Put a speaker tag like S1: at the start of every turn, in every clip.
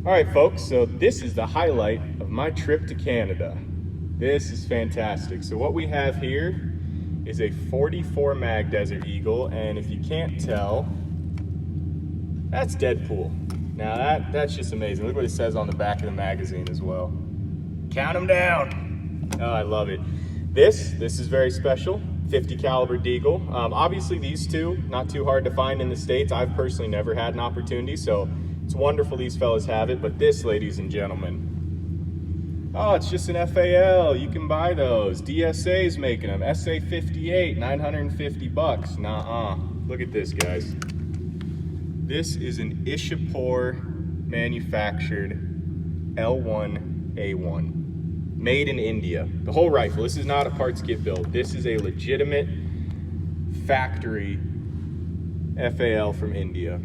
S1: All right, folks, so this is the highlight of my trip to Canada. This is fantastic. So what we have here is a 44 mag Desert Eagle, and if you can't tell, that's Deadpool. Now that's just amazing. Look what it says on the back of the magazine as well. Count them down. Oh, I love it. This is very special. 50 caliber Deagle. Obviously these two, not too hard to find in the States. I've personally never had an opportunity, so it's wonderful these fellas have it. But this, ladies and gentlemen, oh, it's just an FAL. You can buy those. DSA's making them. SA58, 950 bucks. Nuh-uh. Look at this, guys. This is an Ishapur manufactured L1A1. Made in India. The whole rifle. This is not a parts kit build. This is a legitimate factory FAL from India.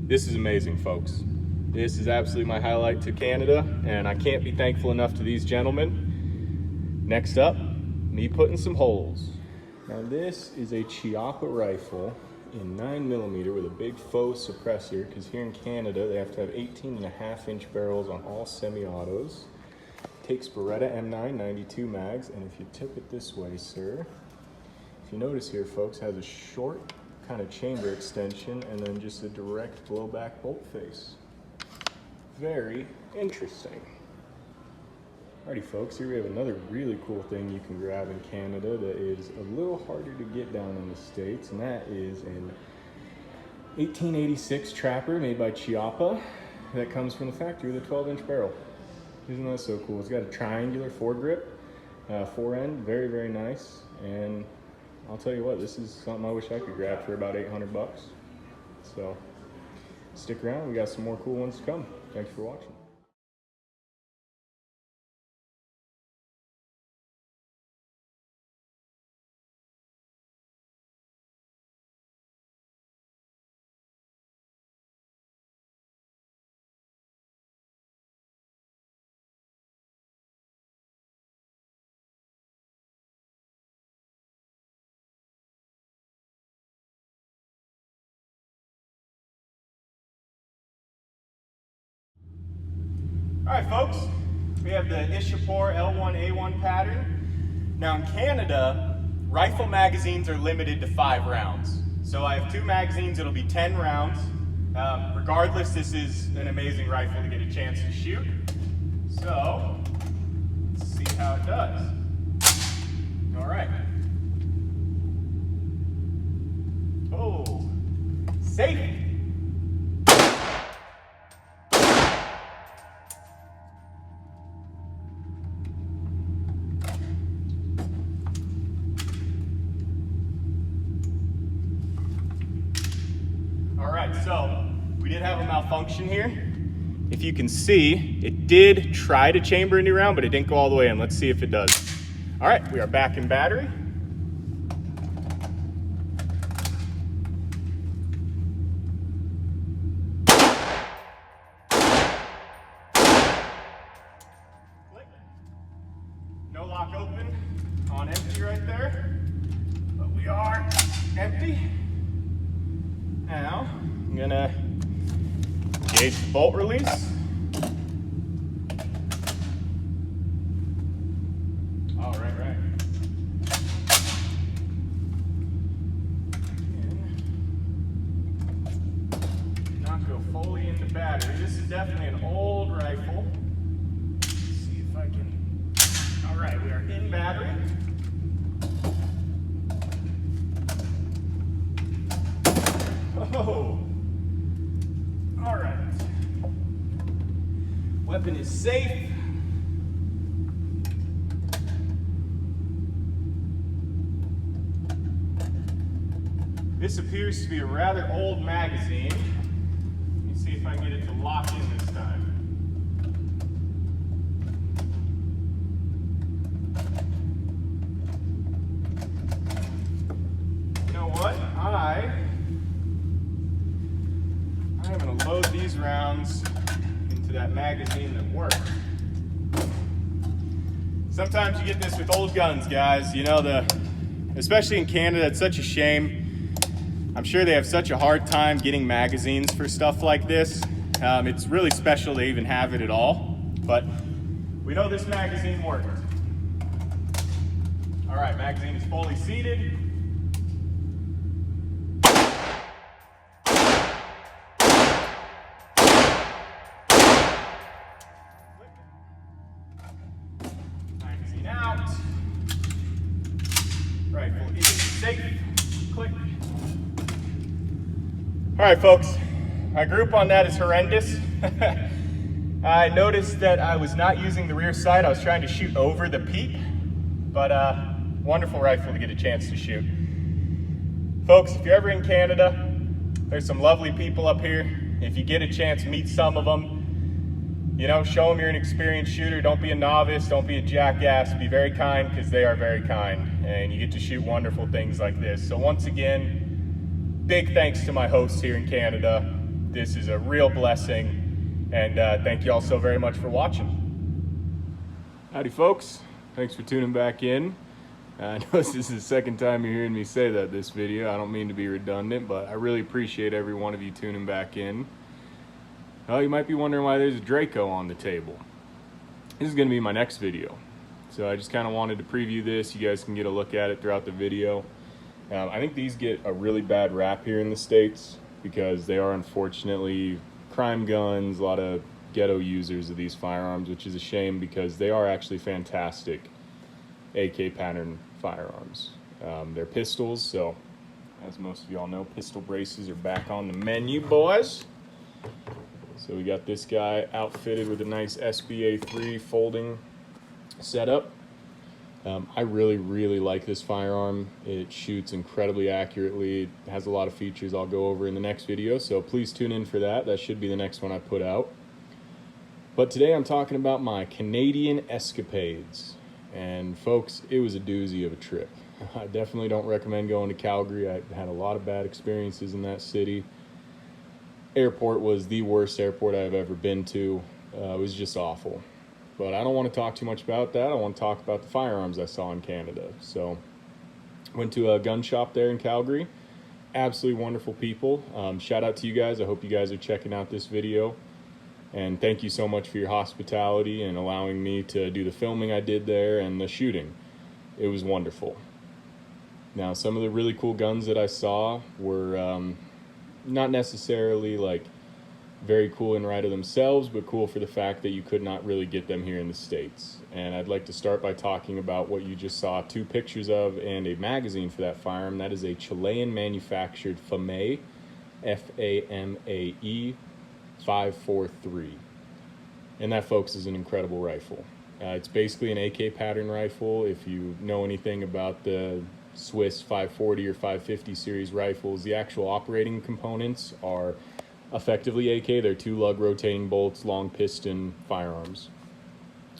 S1: This is amazing, folks. This is absolutely my highlight to Canada, and I can't be thankful enough to these gentlemen. Next up, me putting some holes. Now this is a Chiappa rifle in 9mm with a big faux suppressor, because here in Canada they have to have 18.5-inch barrels on all semi-autos. Takes Beretta M9 92 mags, and if you tip it this way, sir, if you notice here, folks, has a short kind of chamber extension and then just a direct blowback bolt face. Very interesting. Alrighty, folks, here we have another really cool thing you can grab in Canada that is a little harder to get down in the States, and that is an 1886 Trapper made by Chiappa that comes from the factory with a 12-inch barrel. Isn't that so cool? It's got a triangular foregrip, forend, very, very nice. And I'll tell you what, this is something I wish I could grab for about 800 bucks. So stick around, we got some more cool ones to come. Thanks for watching. All right, folks, we have the Ishapur L1A1 pattern. Now in Canada, rifle magazines are limited to 5 rounds. So I have 2 magazines, it'll be 10 rounds. Regardless, this is an amazing rifle to get a chance to shoot. So, let's see how it does. All right. Oh, safe. So we did have a malfunction here. If you can see, it did try to chamber a new round, but it didn't go all the way in. Let's see if it does. All right, we are back in battery. Click. No lock open on empty right there, but we are empty. Now, I'm gonna gauge the bolt release. Oh, right. And not go fully into battery. This is definitely an old rifle. Let's see if I can. All right, we are in battery. Oh, all right. Weapon is safe. This appears to be a rather old magazine. Let me see if I can get it to lock in this time. You know what? I'm going to load these rounds into that magazine that works. Sometimes you get this with old guns, guys. You know, especially in Canada, it's such a shame. I'm sure they have such a hard time getting magazines for stuff like this. It's really special to even have it at all, but we know this magazine worked. All right, magazine is fully seated. Magazine out. Rifle is safe. Click. All right, folks. My group on that is horrendous. I noticed that I was not using the rear sight. I was trying to shoot over the peep, but wonderful rifle to get a chance to shoot. Folks, if you're ever in Canada, there's some lovely people up here. If you get a chance, meet some of them. You know, show them you're an experienced shooter. Don't be a novice, don't be a jackass. Be very kind, because they are very kind. And you get to shoot wonderful things like this. So once again, big thanks to my hosts here in Canada. This is a real blessing, and thank you all so very much for watching. Howdy folks, thanks for tuning back in. I know this is the second time you're hearing me say that this video. I don't mean to be redundant, but I really appreciate every one of you tuning back in. Well, you might be wondering why there's a Draco on the table. This is going to be my next video, so I just kind of wanted to preview this. You guys can get a look at it throughout the video. I think these get a really bad rap here in the States, because they are unfortunately crime guns, a lot of ghetto users of these firearms, which is a shame because they are actually fantastic AK pattern firearms. They're pistols, so as most of y'all know, pistol braces are back on the menu, boys. So we got this guy outfitted with a nice SBA3 folding setup. I really like this firearm. It shoots incredibly accurately. It has a lot of features I'll go over in the next video, so please tune in for that. That should be the next one I put out. But today I'm talking about my Canadian Escapades. And folks, it was a doozy of a trip. I definitely don't recommend going to Calgary. I had a lot of bad experiences in that city. Airport was the worst airport I've ever been to. It was just awful. But I don't want to talk too much about that. I want to talk about the firearms I saw in Canada. So, went to a gun shop there in Calgary. Absolutely wonderful people. Shout out to you guys. I hope you guys are checking out this video. And thank you so much for your hospitality and allowing me to do the filming I did there and the shooting. It was wonderful. Now, some of the really cool guns that I saw were not necessarily like very cool in right of themselves, but cool for the fact that you could not really get them here in the States. And I'd like to start by talking about what you just saw 2 pictures of and a magazine for that firearm. That is a Chilean manufactured FAME, F-A-M-A-E 543. And that, folks, is an incredible rifle. It's basically an AK pattern rifle. If you know anything about the Swiss 540 or 550 series rifles, the actual operating components are effectively AK. They're 2 lug rotating bolts, long piston firearms.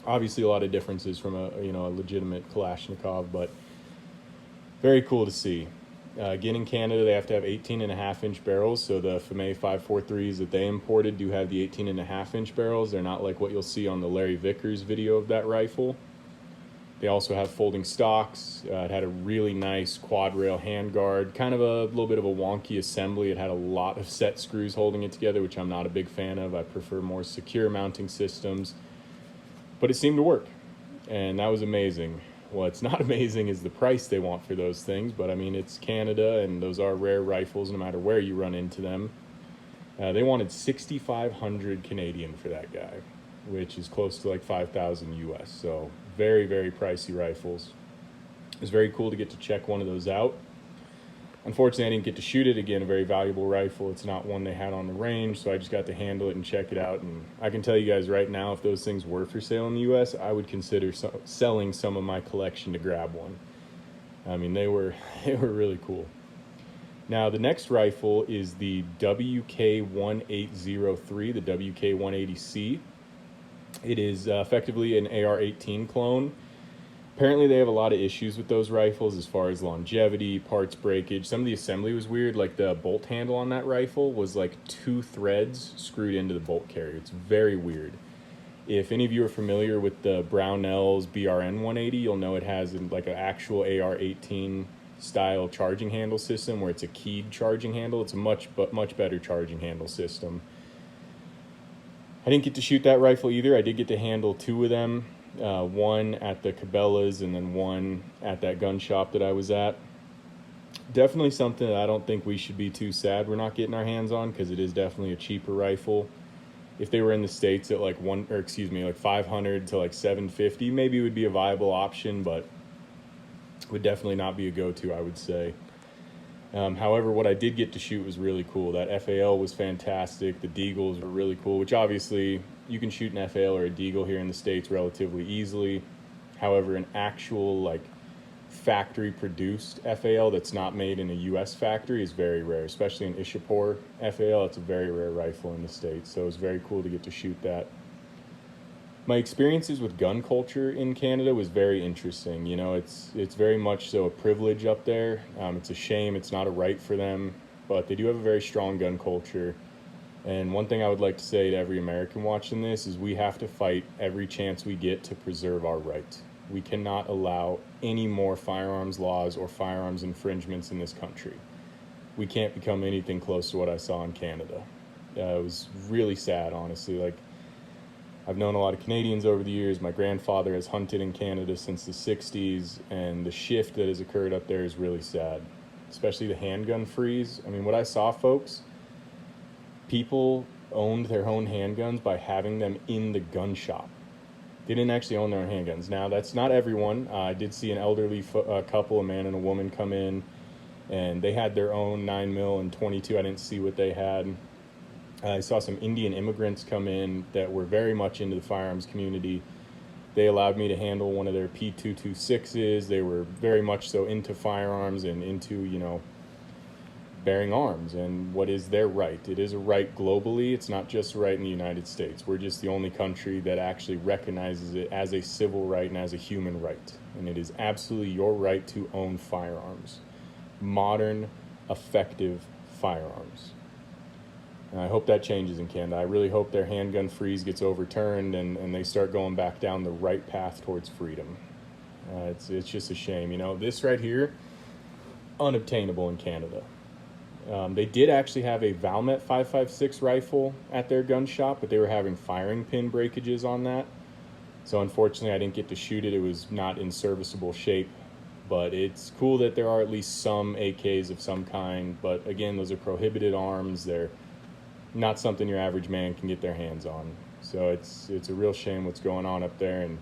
S1: Obviously a lot of differences from a legitimate Kalashnikov, but very cool to see. Again, in Canada, they have to have 18.5-inch barrels, so the FAME 543s that they imported do have the 18.5-inch barrels. They're not like what you'll see on the Larry Vickers video of that rifle. They also have folding stocks. It had a really nice quad rail handguard, kind of a little bit of a wonky assembly. It had a lot of set screws holding it together, which I'm not a big fan of. I prefer more secure mounting systems, but it seemed to work, and that was amazing. What's not amazing is the price they want for those things, but I mean, it's Canada, and those are rare rifles no matter where you run into them. They wanted 6,500 Canadian for that guy, which is close to like 5,000 US, so very, very pricey rifles. It was very cool to get to check one of those out. Unfortunately, I didn't get to shoot it. Again, a very valuable rifle. It's not one they had on the range, so I just got to handle it and check it out. And I can tell you guys right now, if those things were for sale in the US, I would consider selling some of my collection to grab one. I mean, they were really cool. Now, the next rifle is the WK-1803, the WK-180C. It is effectively an AR-18 clone. Apparently they have a lot of issues with those rifles as far as longevity, parts breakage. Some of the assembly was weird, like the bolt handle on that rifle was like 2 threads screwed into the bolt carrier. It's very weird. If any of you are familiar with the Brownell's BRN 180, you'll know it has like an actual AR-18 style charging handle system where it's a keyed charging handle. It's a much better charging handle system. I didn't get to shoot that rifle either. I did get to handle 2 of them, one at the Cabela's and then one at that gun shop that I was at. Definitely something that I don't think we should be too sad we're not getting our hands on, because it is definitely a cheaper rifle. If they were in the States at like 500 to like 750, maybe it would be a viable option, but would definitely not be a go-to, I would say. However, what I did get to shoot was really cool. That FAL was fantastic. The Deagles were really cool, which obviously you can shoot an FAL or a Deagle here in the States relatively easily. However, an actual like factory produced FAL that's not made in a US factory is very rare, especially an Ishapur FAL. It's a very rare rifle in the States, so it was very cool to get to shoot that. My experiences with gun culture in Canada was very interesting. You know, it's very much so a privilege up there. It's a shame it's not a right for them, but they do have a very strong gun culture. And one thing I would like to say to every American watching this is we have to fight every chance we get to preserve our right. We cannot allow any more firearms laws or firearms infringements in this country. We can't become anything close to what I saw in Canada. It was really sad, honestly. Like, I've known a lot of Canadians over the years. My grandfather has hunted in Canada since the 60s, and the shift that has occurred up there is really sad, especially the handgun freeze. I mean, what I saw, folks, people owned their own handguns by having them in the gun shop. They didn't actually own their own handguns. Now, that's not everyone. I did see an elderly couple, a man and a woman, come in, and they had their own 9mm and 22. I didn't see what they had. I saw some Indian immigrants come in that were very much into the firearms community. They allowed me to handle one of their P226s. They were very much so into firearms and into, you know, bearing arms and what is their right. It is a right globally. It's not just a right in the United States. We're just the only country that actually recognizes it as a civil right and as a human right. And it is absolutely your right to own firearms. Modern, effective firearms. And I hope that changes in Canada. I really hope their handgun freeze gets overturned and they start going back down the right path towards freedom. It's just a shame. You know, this right here, unobtainable in Canada. They did actually have a Valmet 5.56 rifle at their gun shop, but they were having firing pin breakages on that. So unfortunately, I didn't get to shoot it. It was not in serviceable shape. But it's cool that there are at least some AKs of some kind. But again, those are prohibited arms. They're not something your average man can get their hands on. So it's a real shame what's going on up there. And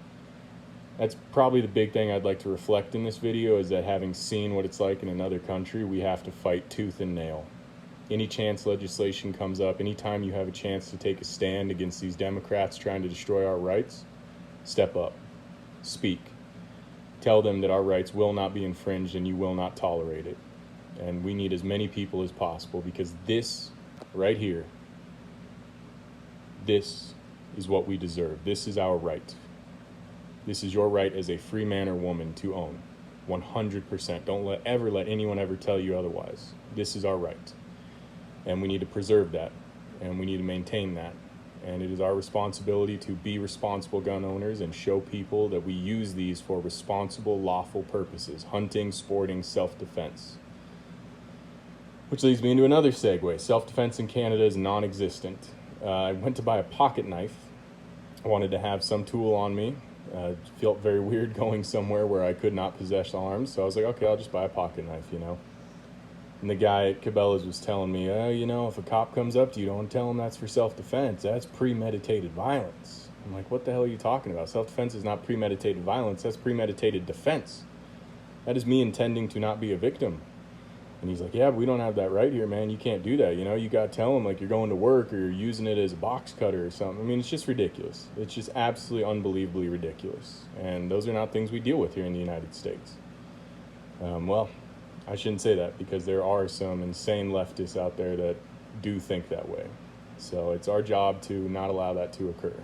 S1: that's probably the big thing I'd like to reflect in this video, is that having seen what it's like in another country, we have to fight tooth and nail. Any chance legislation comes up, anytime you have a chance to take a stand against these Democrats trying to destroy our rights, step up, speak. Tell them that our rights will not be infringed and you will not tolerate it. And we need as many people as possible, because this right here, this is what we deserve. This is our right. This is your right as a free man or woman to own. 100%. Don't ever let anyone ever tell you otherwise. This is our right. And we need to preserve that. And we need to maintain that. And it is our responsibility to be responsible gun owners and show people that we use these for responsible, lawful purposes. Hunting, sporting, self-defense. Which leads me into another segue. Self-defense in Canada is non-existent. I went to buy a pocket knife. I wanted to have some tool on me. Felt very weird going somewhere where I could not possess arms. So I was like, okay, I'll just buy a pocket knife, you know. And the guy at Cabela's was telling me, you know, if a cop comes up to you, don't tell him that's for self-defense. That's premeditated violence. I'm like, what the hell are you talking about? Self-defense is not premeditated violence. That's premeditated defense. That is me intending to not be a victim. And he's like, yeah, but we don't have that right here, man. You can't do that. You know, you got to tell them like you're going to work or you're using it as a box cutter or something. I mean, it's just ridiculous. It's just absolutely unbelievably ridiculous. And those are not things we deal with here in the United States. Well, I shouldn't say that, because there are some insane leftists out there that do think that way. So it's our job to not allow that to occur.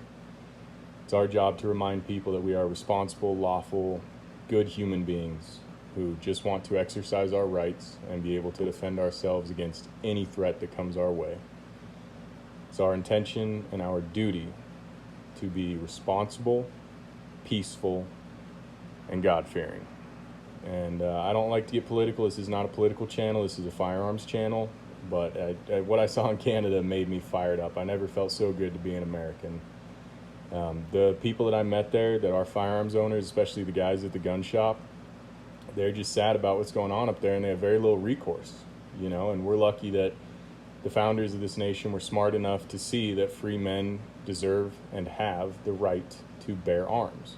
S1: It's our job to remind people that we are responsible, lawful, good human beings who just want to exercise our rights and be able to defend ourselves against any threat that comes our way. It's our intention and our duty to be responsible, peaceful, and God-fearing. And I don't like to get political. This is not a political channel. This is a firearms channel. But what I saw in Canada made me fired up. I never felt so good to be an American. The people that I met there that are firearms owners, especially the guys at the gun shop, they're just sad about what's going on up there, and they have very little recourse, you know, and we're lucky that the founders of this nation were smart enough to see that free men deserve and have the right to bear arms.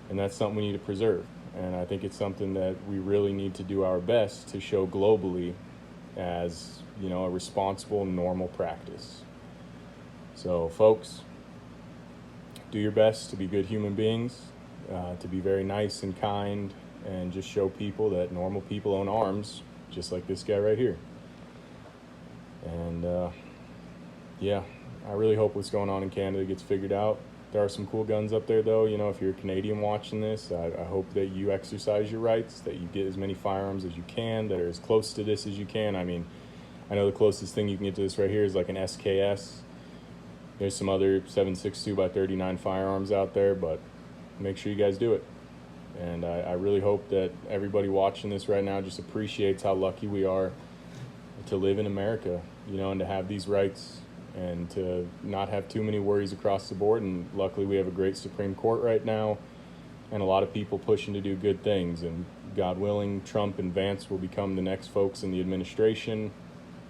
S1: And that's something we need to preserve. And I think it's something that we really need to do our best to show globally as, you know, a responsible, normal practice. So, folks, do your best to be good human beings, to be very nice and kind, and just show people that normal people own arms, just like this guy right here. And yeah, I really hope what's going on in Canada gets figured out. There are some cool guns up there, though. You know, if you're a Canadian watching this, I hope that you exercise your rights, that you get as many firearms as you can, that are as close to this as you can. I mean, I know the closest thing you can get to this right here is like an SKS. There's some other 7.62 by 39 firearms out there, but make sure you guys do it. And I really hope that everybody watching this right now just appreciates how lucky we are to live in America, you know, and to have these rights and to not have too many worries across the board. And luckily we have a great Supreme Court right now and a lot of people pushing to do good things. And God willing, Trump and Vance will become the next folks in the administration,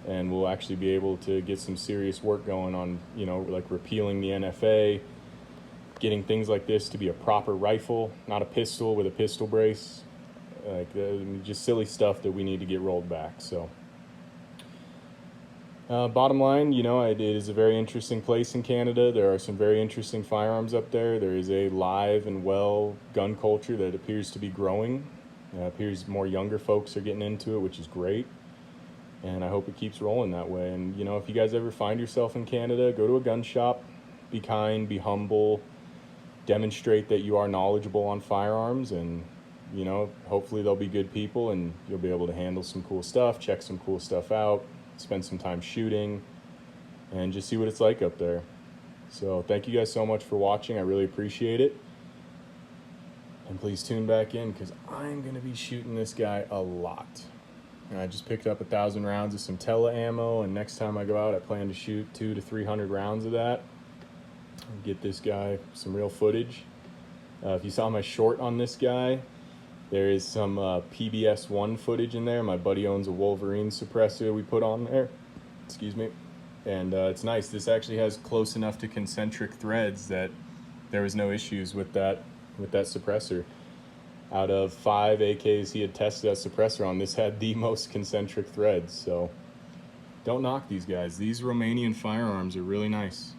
S1: and we'll actually be able to get some serious work going on, you know, like repealing the NFA, getting things like this to be a proper rifle, not a pistol with a pistol brace, like just silly stuff that we need to get rolled back. So bottom line, you know, it is a very interesting place in Canada. There are some very interesting firearms up there. There is a live and well gun culture that appears to be growing. It appears more younger folks are getting into it, which is great. And I hope it keeps rolling that way. And, you know, if you guys ever find yourself in Canada, go to a gun shop, be kind, be humble, demonstrate that you are knowledgeable on firearms, and, you know, hopefully they'll be good people and you'll be able to handle some cool stuff, check some cool stuff out, spend some time shooting, and just see what it's like up there. So thank you guys so much for watching. I really appreciate it. And please tune back in, because I'm going to be shooting this guy a lot. And I just picked up 1,000 rounds of some Tele ammo, and next time I go out I plan to shoot 200 to 300 rounds of that and get this guy some real footage. If you saw my short on this guy, there is some PBS1 footage in there. My buddy owns a Wolverine suppressor we put on there. Excuse me. And it's nice. This actually has close enough to concentric threads that there was no issues with that suppressor. Out of 5 AKs he had tested that suppressor on, this had the most concentric threads. So don't knock these guys. These Romanian firearms are really nice.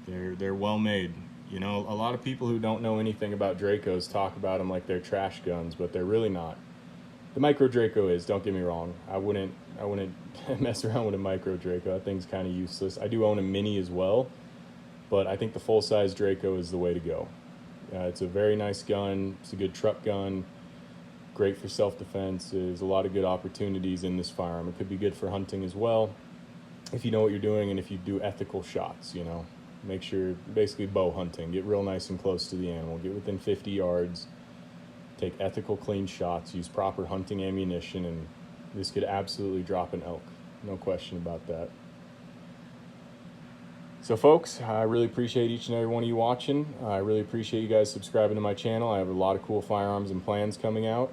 S1: They're well made. You know, a lot of people who don't know anything about Dracos talk about them like they're trash guns, but they're really not. The micro Draco is, don't get me wrong. I wouldn't mess around with a micro Draco. That thing's kind of useless. I do own a mini as well, but I think the full-size Draco is the way to go. It's a very nice gun. It's a good truck gun. Great for self-defense. There's a lot of good opportunities in this firearm. It could be good for hunting as well, if you know what you're doing and if you do ethical shots, you know. Make sure, basically bow hunting, get real nice and close to the animal, get within 50 yards, take ethical, clean shots, use proper hunting ammunition, and this could absolutely drop an elk. No question about that. So folks, I really appreciate each and every one of you watching. I really appreciate you guys subscribing to my channel. I have a lot of cool firearms and plans coming out.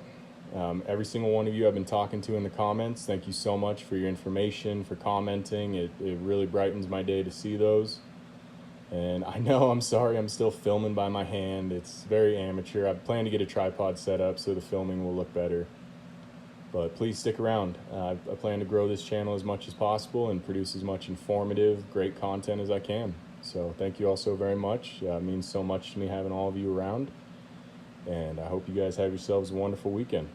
S1: Every single one of you I've been talking to in the comments, thank you so much for your information, for commenting. It really brightens my day to see those. And I know, I'm sorry, I'm still filming by my hand. It's very amateur. I plan to get a tripod set up so the filming will look better. But please stick around. I plan to grow this channel as much as possible and produce as much informative, great content as I can. So thank you all so very much. It means so much to me having all of you around. And I hope you guys have yourselves a wonderful weekend.